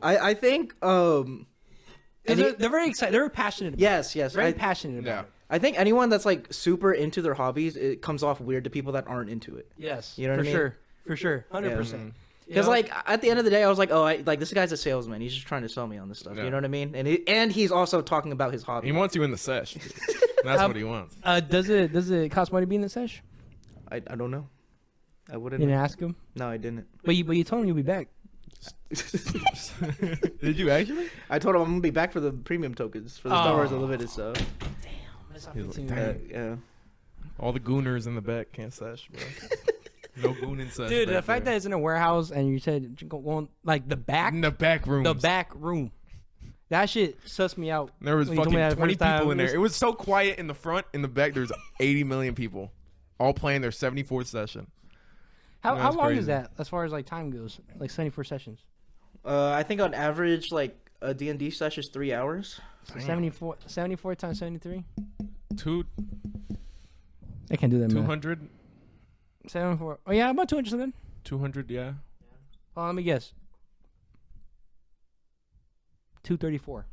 I think they're very excited. They're passionate. Yes. Very passionate about it. I think anyone that's like super into their hobbies, it comes off weird to people that aren't into it. Yes, you know what I mean? For sure, 100%. Because like at the end of the day, I was like, oh, this guy's a salesman. He's just trying to sell me on this stuff. Yeah. You know what I mean? And he's also talking about his hobby. He wants you in the sesh. That's what he wants. Does it cost money to be in the sesh? I don't know. I wouldn't. You didn't ask him? No, I didn't. But you told him you'll be back. Did you actually? I told him I'm gonna be back for the premium tokens for the Star Wars Unlimited stuff. Yeah. All the gooners in the back can't sesh, bro. No gooning sesh. Dude, the fact that it's in a warehouse and you said going like the back. In the back room. The back room. That shit sussed me out. There was fucking 20 people in there. It was so quiet in the front. In the back, there's 80 million people, all playing their 74th session. How long is that as far as like time goes? Like 74 sessions. I think on average, like a D&D session is 3 hours. So 74 times 73. I can't do that. 200. 74. Oh yeah, about 200 something. 200, yeah. Oh, let me guess. 234.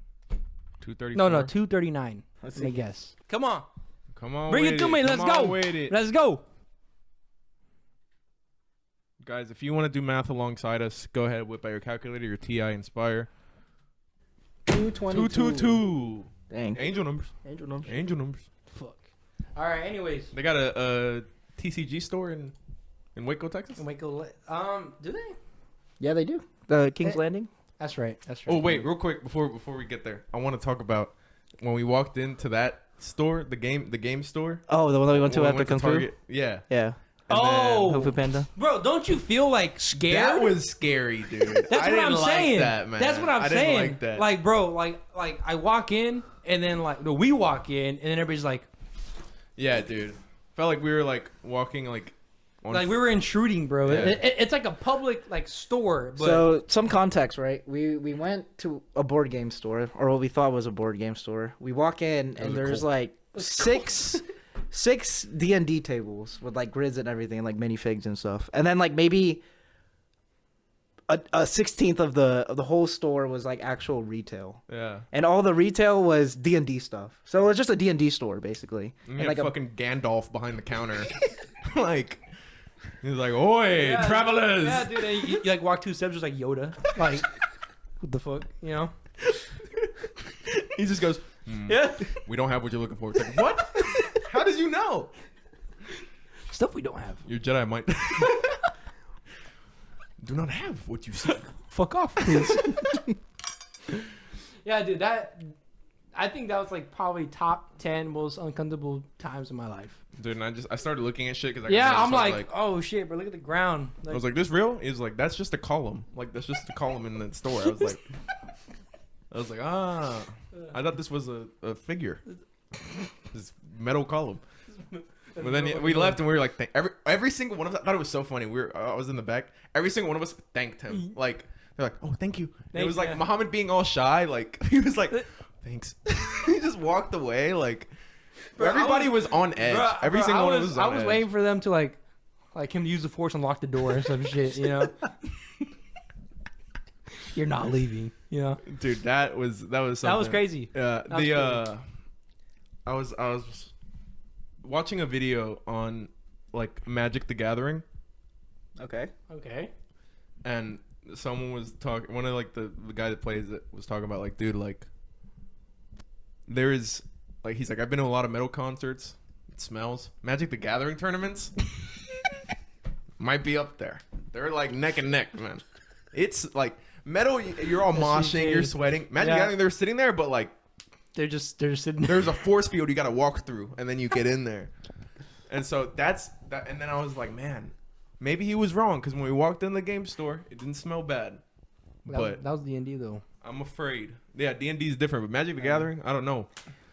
234. No, 239. Let me guess. Come on. Come on. Bring it to me. Let's go. Let's go. Guys, if you want to do math alongside us, go ahead, whip out your calculator, your TI Inspire. 222. 222. Dang. Angel numbers. Angel numbers. Fuck. All right. Anyways. They got a TCG store in Waco, Texas. In Waco. Do they? Yeah, they do. The King's Landing. That's right. Oh wait, real quick before we get there, I want to talk about when we walked into that store, the game store. Oh, the one that we went to after Kung Fu. Yeah. Yeah. Oh, Kung Fu Panda. Bro, don't you feel like scared? That was scary, dude. That's what I'm saying. That, man. That's what I'm I saying. didn't like that. Like, bro, like I walk in and then we walk in and then everybody's like, yeah, dude. Felt like we were like walking like we were intruding, bro. Yeah. It's like a public like store. But so some context, right? We went to a board game store, or what we thought was a board game store. We walk in and there's like six D&D tables with like grids and everything, and like minifigs and stuff. And then like maybe a 16th of the whole store was like actual retail. Yeah. And all the retail was D&D stuff. So it was just a D&D store basically. And like fucking Gandalf behind the counter. Like he's like, "Oi, yeah, travelers!" Yeah, dude. And you like walk 2 steps, just like Yoda. Like, what the fuck, you know? He just goes, Yeah. "We don't have what you're looking for." It's like, what? How did you know? Stuff we don't have. Your Jedi might do not have what you seek. Fuck off, please. Yeah, dude. I think that was like probably top 10 most uncomfortable times in my life. Dude, and I started looking at shit because I'm like, oh shit, bro, look at the ground. I was like, this real? He's like, that's just a column. Like that's just a column in the store. I was like, I thought this was a figure. This metal column. But then we left and we were like, every single one of us. I thought it was so funny. I was in the back. Every single one of us thanked him. Like they're like, oh, thank you. And it was like Muhammad being all shy. Like he was like, thanks. He just walked away. Like bro, everybody was on edge. Every single one of us was on edge. I was waiting for them to like him to use the force and lock the door or some shit. You know. You're not leaving. You know. Dude, that was something. That was crazy. I was watching a video on like Magic the Gathering. Okay. And someone was talking. One of like the guy that plays it was talking about like, dude, like there is like he's like, I've been to a lot of metal concerts. It smells. Magic the Gathering tournaments might be up there. They're like neck and neck, man. It's like metal. You're all moshing. You're sweating. Magic the Gathering. They're sitting there, but like. They're just sitting there. There's a force field you got to walk through, and then you get in there. And so that's that. And then I was like, man, maybe he was wrong because when we walked in the game store, it didn't smell bad. But that was D&D though. I'm afraid. Yeah, D&D is different, but Magic the Gathering, I don't know.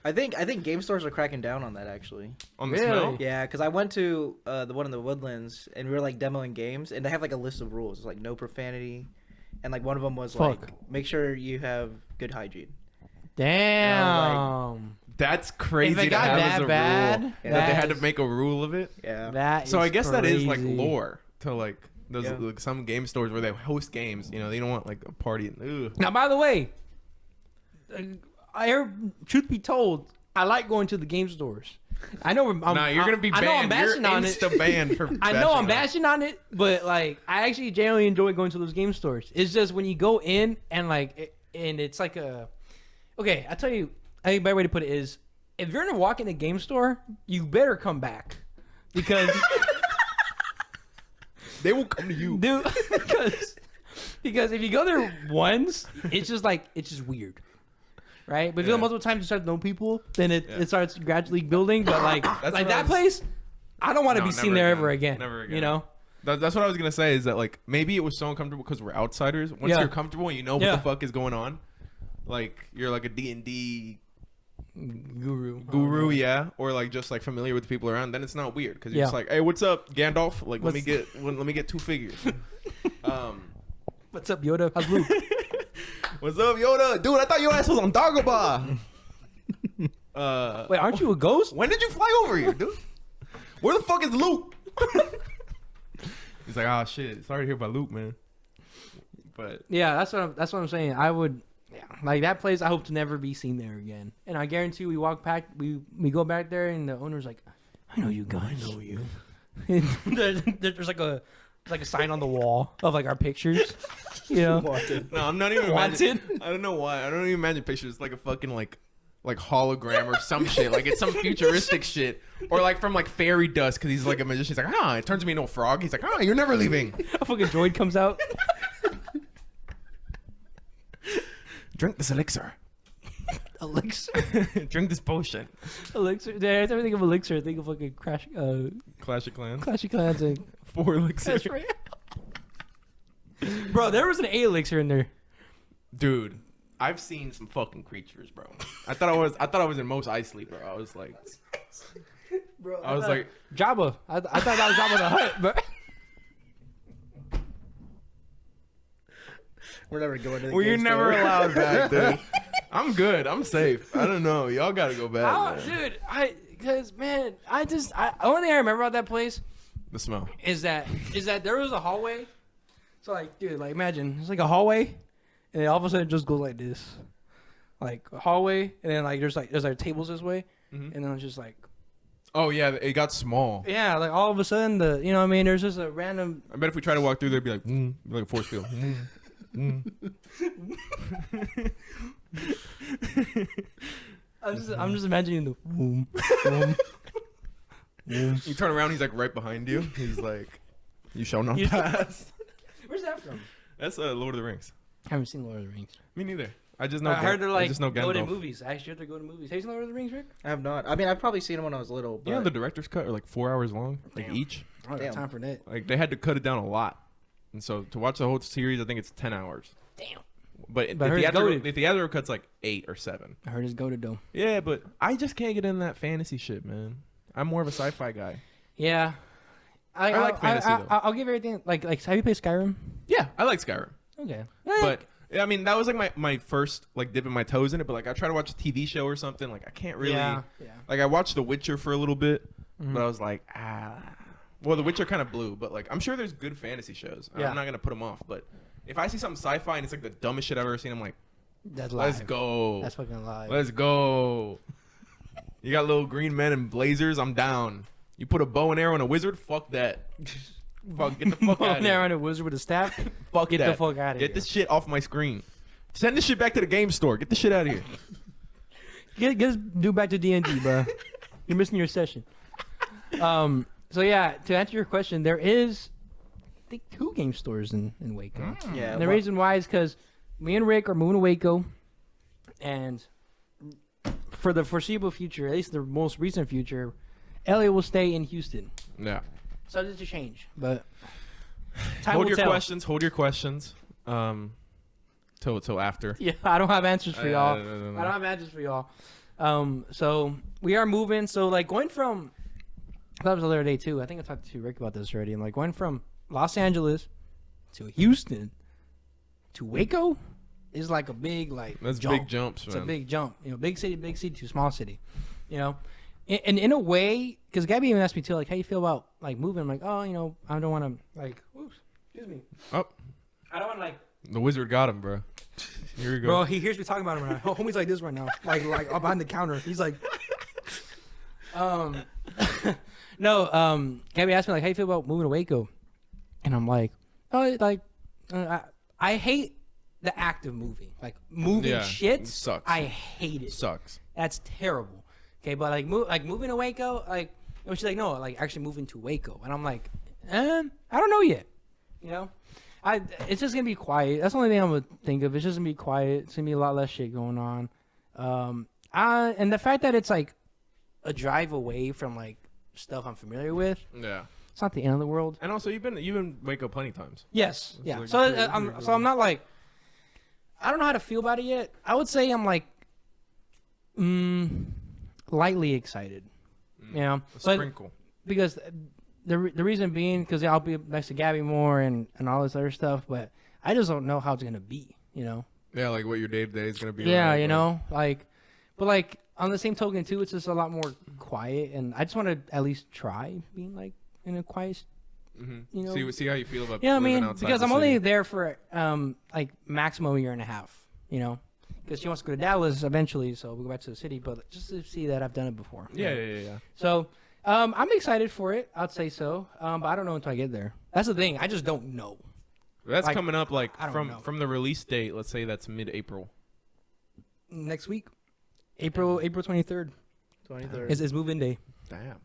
I think game stores are cracking down on that actually. On the smell? Yeah, because I went to the one in the Woodlands and we were like demoing games, and they have like a list of rules. It's like no profanity, and like one of them was like make sure you have good hygiene. Damn. Like, that's crazy. If it got that bad, rule. That they had to make a rule of it. Yeah. So I guess crazy. that is like lore to like those like, some game stores where they host games. You know, they don't want like a party. Ugh. Now, by the way, truth be told, I like going to the game stores. I know you're gonna be banned. I know I'm bashing on it. Banned for I know I'm bashing on it, but like I actually genuinely enjoy going to those game stores. It's just when you go in and like and it's like a okay. I tell you, I think a better way to put it is if you're gonna walk in a game store, you better come back because they will come to you, dude. Because Because if you go there once, it's just weird. Right? But if you go multiple times, you start to know people, then it starts gradually building. But like that place, I don't want to be seen there ever again. Never again. You know? That's what I was going to say is that like maybe it was so uncomfortable because we're outsiders. Once you're comfortable and you know what the fuck is going on, like you're like a D&D guru, yeah, or like just like familiar with the people around, then it's not weird because you're just like, hey, what's up, Gandalf? Like let me get 2 figures. What's up, Yoda? How's Luke? What's up, Yoda? Dude, I thought your ass was on Dagobah. Wait, aren't you a ghost? When did you fly over here, dude? Where the fuck is Luke? He's like, oh shit, sorry to hear about Luke, man. But yeah, that's what I'm saying. I would, like that place. I hope to never be seen there again. And I guarantee we walk back, we go back there, and the owner's like, I know you guys. I know you. There's like a sign on the wall of like our pictures. You know? Wanted. No, I'm not even wanted. I don't know why. I don't even imagine pictures. It's like a fucking like hologram or some shit. Like it's some futuristic shit. Or like from like fairy dust because he's like a magician. He's like, it turns me into a frog. He's like, you're never leaving. A fucking droid comes out. Drink this elixir. Elixir? Drink this potion. Elixir. Every time I think of elixir, I think of fucking Clash of Clans and 4 elixir. Right. Bro, there was an 8 elixir in there. Dude, I've seen some fucking creatures, bro. I thought I was in Mos Eisley, bro. I was like, bro, I was like Jabba. I thought that was Jabba the Hutt, bro. We're never going to the you're game never store. allowed back, dude. I'm good. I'm safe. I don't know. Y'all got to go back. Dude, because man, only thing I remember about that place, the smell, is that there was a hallway. So like, dude, like imagine it's like a hallway, and then all of a sudden it just goes like this, like a hallway, and then like there's tables this way, and then it's just like. Oh yeah, it got small. Yeah, like all of a sudden you know what I mean, there's just a random. I bet if we try to walk through, there'd be like a force field. I'm just imagining the boom, boom. You turn around, he's like right behind you. He's like, "You shall not pass." Where's that from? That's Lord of the Rings. I haven't seen Lord of the Rings. Me neither. I just know. I heard they're like go to movies. I actually have to go to movies. Have you seen Lord of the Rings, Rick? I have not. I mean, I've probably seen them when I was little. But... You know, the director's cut are like 4 hours long, like each. I don't have time for that. Like they had to cut it down a lot, and so to watch the whole series, I think it's 10 hours. Damn. But the theatrical cut's like 8 or 7. I heard it's goated though. Yeah, but I just can't get in that fantasy shit, man. I'm more of a sci-fi guy. Yeah. I like fantasy though. I'll give everything like have you played Skyrim? Yeah, I like Skyrim. Okay. But I mean, that was like my first like dipping my toes in it. But like I try to watch a TV show or something. Like I can't really. Yeah. Like I watched The Witcher for a little bit, but I was like, Well, The Witcher kind of blew, but like I'm sure there's good fantasy shows. Yeah. I'm not gonna put them off, but if I see something sci-fi and it's like the dumbest shit I've ever seen, I'm like, let's go. That's fucking live. Let's go. You got little green men and blazers. I'm down. You put a bow and arrow on a wizard? Fuck that. Fuck, get the fuck out of here. Bow and arrow on a wizard with a staff? Fuck get that. the fuck out of here. Get this shit off my screen. Send this shit back to the game store. Get this shit out of here. Get this dude back to D&D, bro. You're missing your session. So yeah, to answer your question, there is, I think, 2 game stores in Waco. Yeah. And the reason why is because me and Rick are moving to Waco, and for the foreseeable future, at least the most recent future, Elliot will stay in Houston. Yeah. Subject to change, but time hold will your tell. questions. Hold your questions. Till after. Yeah, I don't have answers for y'all. No. I don't have answers for y'all. So we are moving. So like going from, that was the other day too. I think I talked to Rick about this already. I'm like going from Los Angeles to Houston to Waco is like a big that's jump. Big jumps, man. It's a big jump. You know, big city to small city. You know, and in a way, because Gabby even asked me too, like, how you feel about like moving? I'm like, oh, you know, I don't want to like. Oops, excuse me. Oh. I don't want to like. The wizard got him, bro. Here you go. Bro, he hears me talking about him right now. Homie's like this right now. Like up behind the counter. He's like no, Gabby asked me like, how you feel about moving to Waco? And I'm like, oh, like I hate the act of moving. Like moving shit sucks. I hate it. Sucks. That's terrible. Okay, but like moving to Waco, like she's like, no, like actually moving to Waco. And I'm like, I don't know yet. You know? It's just gonna be quiet. That's the only thing I'm gonna think of. It's just gonna be quiet. It's gonna be a lot less shit going on. And the fact that it's like a drive away from like stuff I'm familiar with. Yeah. It's not the end of the world. And also, you've been Waco plenty of times. Yes. It's Yeah. like So I'm not like. I don't know how to feel about it yet. I would say I'm like, lightly excited. You know, a sprinkle. Because the reason being because I'll be next to Gabby more and all this other stuff, but I just don't know how it's gonna be. You know. Yeah, like what your day to day is gonna be. Yeah, like, you know, like, but like on the same token too, it's just a lot more quiet, and I just want to at least try being like in a quiet, you know. See how you feel about. Yeah, I mean, outside because the I'm city. only there for like maximum a year and a half, you know, because she wants to go to Dallas eventually, so we'll go back to the city, but just to see that I've done it before. Yeah. So I'm excited for it. I'd say so, but I don't know until I get there. That's the thing. I just don't know. That's like, coming up like I don't know. from the release date. Let's say that's mid-April. Next week, April 23rd 23rd. is move-in day. Damn.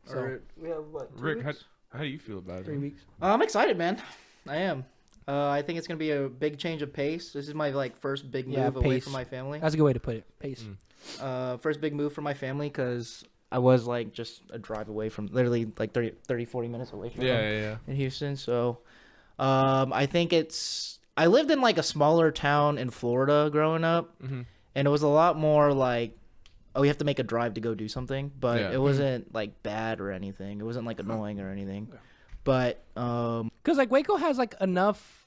So we have what? Rick, how do you feel about it? 3 weeks. I'm excited, man. I am. I think it's gonna be a big change of pace. This is my like first big move away pace. from my family. That's a good way to put it. Pace. First big move for my family because I was like just a drive away from literally like 30 40 minutes away from them Yeah. in Houston. So I think I lived in like a smaller town in Florida growing up, and it was a lot more like, oh, we have to make a drive to go do something, but Yeah. it wasn't like bad or anything. It wasn't like annoying or anything. Okay. But Because like Waco has like enough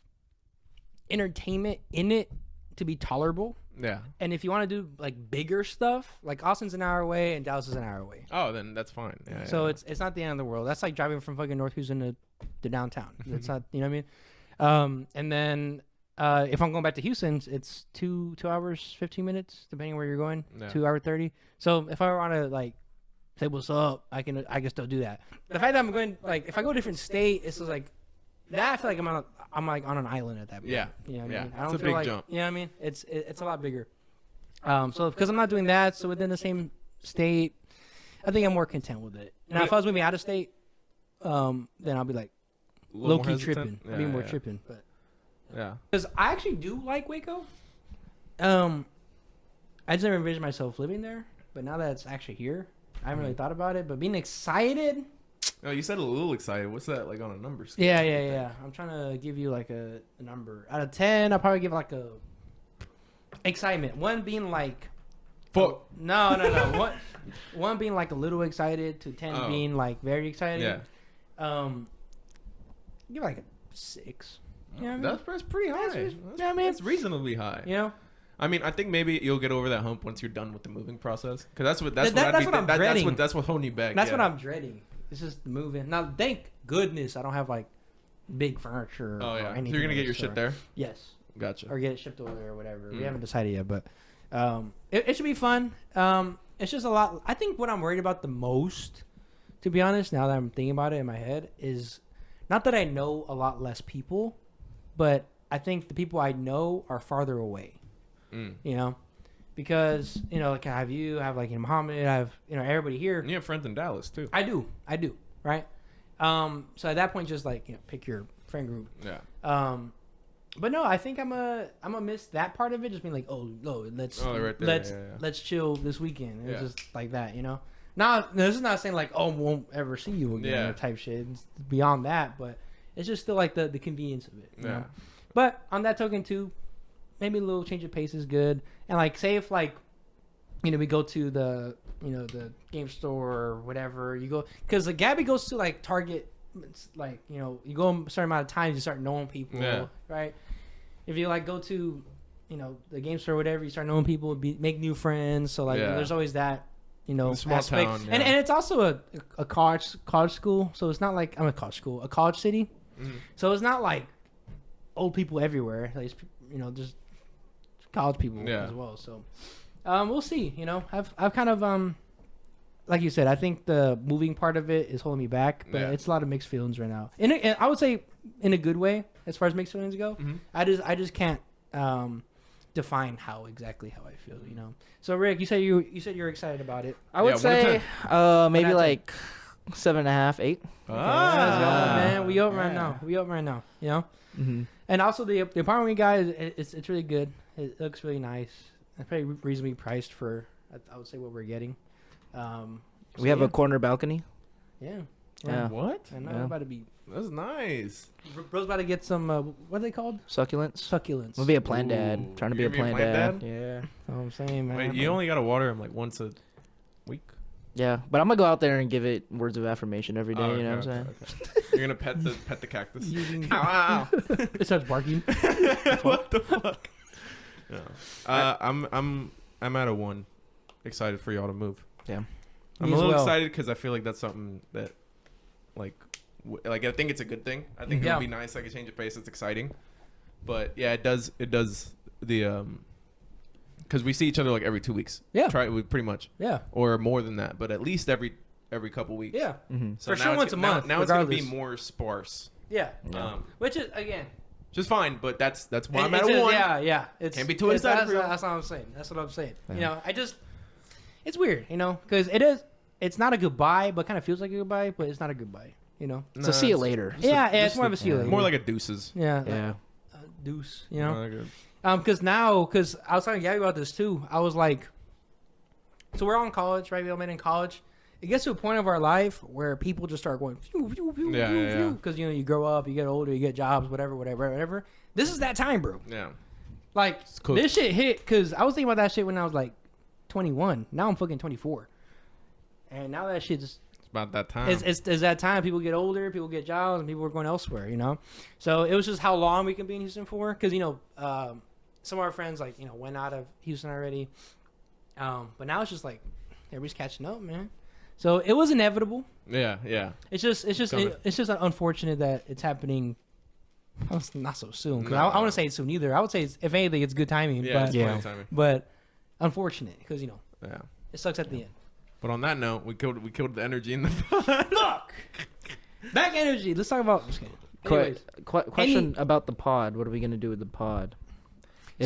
entertainment in it to be tolerable. Yeah. And if you want to do like bigger stuff, like Austin's an hour away and Dallas is an hour away. Oh, then that's fine. Yeah, So yeah. it's not the end of the world. That's like driving from fucking North Houston to downtown. It's not, you know what I mean? And then if I'm going back to Houston, it's 2 hours 15 minutes depending where you're going. Yeah. 2 hour 30. So if I want to like say what's up, I can still do that. The fact that I'm going like if I go to a different state, it's just like that. I feel like I'm like on an island at that point. Yeah. You know what Yeah. I mean? I It's don't a feel big like, jump. You know what I mean? It's a lot bigger. So because I'm not doing that, so within the same state, I think I'm more content with it. Now, if I was moving out of state, then I'll be like A little low more key hesitant? tripping. I'll be more Yeah. tripping, but Yeah. because I actually do like Waco. I just never envisioned myself living there, but now that it's actually here, I haven't really thought about it. But being excited, Oh, you said a little excited. What's that like on a number scale? yeah. I'm trying to give you like a number out of 10. I'll probably give like a excitement. One being like. Fuck. No. One being like a little excited to 10 being like very excited. Yeah. Give it like a 6. You know what I mean? That's pretty high. Yeah, I mean, It's reasonably high. you know, I mean, I think maybe you'll get over that hump once you're done with the moving process. Because that's what I'm dreading. that's what holding you back. that's yeah. what I'm dreading. It's just moving. Now, thank goodness I don't have like big furniture. Oh or yeah. So anything you're gonna of get the your shit sort. there. Yes, Gotcha. or get it shipped over there or whatever. We Mm. haven't decided yet, but it should be fun. It's just a lot. I think what I'm worried about the most, to be honest, now that I'm thinking about it in my head, is not that I know a lot less people, but I think the people I know are farther away. Mm. You know, because you know, like I have you, I have like Muhammad, I have everybody here. And you have friends in Dallas too. I do, right? So at that point, just like pick your friend group. Yeah. But no, I think I'm gonna miss that part of it. Just being like, oh no, let's right there, let's yeah. let's chill this weekend. It's Yeah. just like that, you know. Now this is not saying like, oh, won't ever see you again Yeah. or type shit. It's beyond that, but it's just still like the convenience of it. You Yeah. know? But on that token too, maybe a little change of pace is good. And like, say if like, we go to the the game store or whatever. You go because like Gabby goes to like Target. It's like you go a certain amount of times, you start knowing people, Yeah. right? If you like go to the game store or whatever, you start knowing people, make new friends. So like Yeah. there's always that The small aspect. town, And yeah. it's also a college school, so it's not like a college city. Mhm. So it's not like old people everywhere. Like just college people Yeah. as well. So we'll see. I've kind of like you said, I think the moving part of it is holding me back, but Yeah. it's a lot of mixed feelings right now. And I would say in a good way as far as mixed feelings go. Mhm. I just can't define exactly how I feel. So Rick, you said you're excited about it. I would Yeah, say maybe When I like 7.5, 8. Man, we up right now. You know. Mm-hmm. And also the apartment we got it's really good. It looks really nice. It's pretty reasonably priced for I would say what we're getting. We have a corner balcony. Yeah. What? I know. I'm about to be. That's nice. Bro's about to get some. What are they called? Succulents. We'll be a planned dad. Trying to be a planned dad. Yeah. That's what I'm saying, man. Wait, you only gotta water him like once a week. Yeah, but I'm gonna go out there and give it words of affirmation every day. Oh, you know what I'm saying? Okay. You're gonna pet the cactus. Wow. It starts barking. What the fuck? No. I'm at a 1. Excited for y'all to move. Yeah. I'm a little excited because I feel like that's something that, like I think it's a good thing. I think it would be nice, like a change of pace. It's exciting, but yeah, it does the because we see each other like every 2 weeks. Yeah. Pretty much. Yeah. Or more than that, but at least every couple weeks. Yeah. Mm-hmm. So for sure once a month. Now it's gonna be more sparse. Yeah. Which is again. Just fine, but that's why I'm at a 1. Yeah. Can't be too excited. That's what I'm saying. That's what I'm saying. Yeah. You know, it's weird, you know, because it's not a goodbye, but kind of feels like a goodbye, but it's not a goodbye, you know. So see you later. It's more of a see you later. More like a deuces. Yeah. Yeah. Deuce, you know. Because I was talking to Gabby about this too. I was like, so we're all in college, right? We all met in college. It gets to a point of our life where people just start going, because you know you grow up, you get older, you get jobs, whatever. This is that time, bro. Yeah. Like this shit hit because I was thinking about that shit when I was like 21. Now I'm fucking 24, and now that shit just. It's about that time. It's that time. People get older, people get jobs, and people are going elsewhere. You know, so it was just how long we can be in Houston for, because you know, some of our friends like went out of Houston already, but now it's just like everybody's catching up, man. So it was inevitable. Yeah. It's just unfortunate that it's happening. Not so soon. Cause I want to say it's soon either. I would say if anything, it's good timing. Yeah, but, it's timing. But unfortunate because it sucks at the end. But on that note, we killed the energy in the fuck. Back energy. Let's talk about. Just kidding. Anyways, question about the pod. What are we gonna do with the pod? We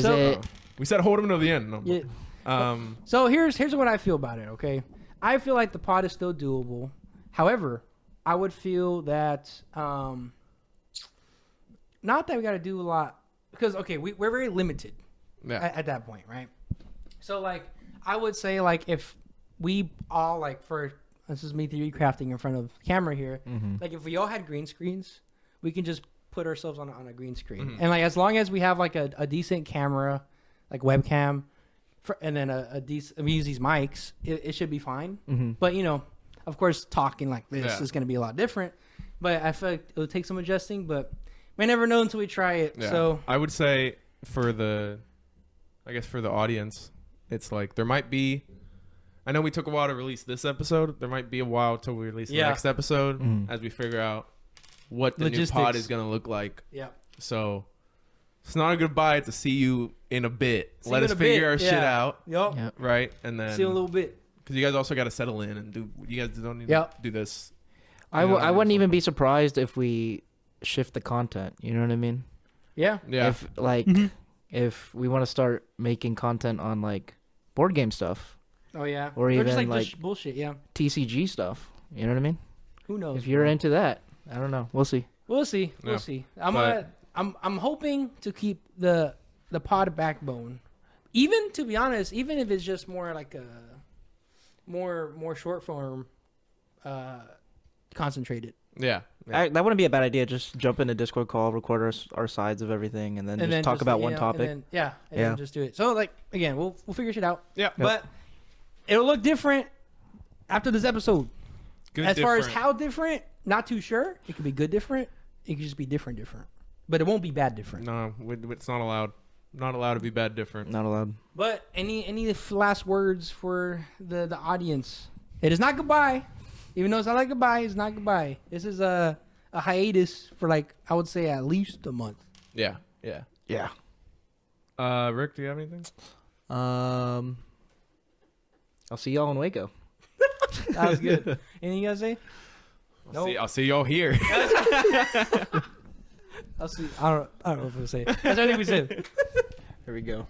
said hold him to the end. No. Yeah. So here's what I feel about it. Okay. I feel like the pod is still doable. However, I would feel that not that we got to do a lot because we're very limited at that point, right? So like I would say like if we all this is me 3D crafting in front of camera here, like if we all had green screens, we can just put ourselves on a green screen, and like as long as we have like a decent camera, like webcam. And then a decent, we use these mics, it should be fine. But of course, talking like this is going to be a lot different. But I feel like it'll take some adjusting. But we never know until we try it. Yeah. So I would say for the audience, it's like there might be. I know we took a while to release this episode. There might be a while till we release the next episode as we figure out what the Logistics. New pod is going to look like. Yeah. So. It's not a goodbye. It's a see you in a bit. Let us figure our shit out. Yep. Right? And then... See you in a little bit. Because you guys also got to settle in and do... You guys don't need to do this. I wouldn't even be surprised if we shift the content. You know what I mean? Yeah. Yeah. If we want to start making content on like board game stuff. Oh, yeah. Or even just like bullshit, yeah. TCG stuff. You know what I mean? Who knows? If you're into that. I don't know. We'll see. We'll see. I'm hoping to keep the pod backbone, even to be honest, even if it's just more like a more short form, concentrated. Yeah, that wouldn't be a bad idea. Just jump in a Discord call, record our sides of everything, and then talk about one topic. And then just do it. So like again, we'll figure shit out. Yeah, but it'll look different after this episode. Far as how different, not too sure. It could be good different. It could just be different. But it won't be bad different. No, it's not allowed. Not allowed to be bad different. Not allowed. But any last words for the audience? It is not goodbye. Even though it's not like goodbye, it's not goodbye. This is a hiatus for like, I would say at least a month. Yeah. Rick, do you have anything? I'll see y'all in Waco. That was good. Anything you guys say? I'll see y'all here. I don't know if we'll say it. That's everything we said. Here we go.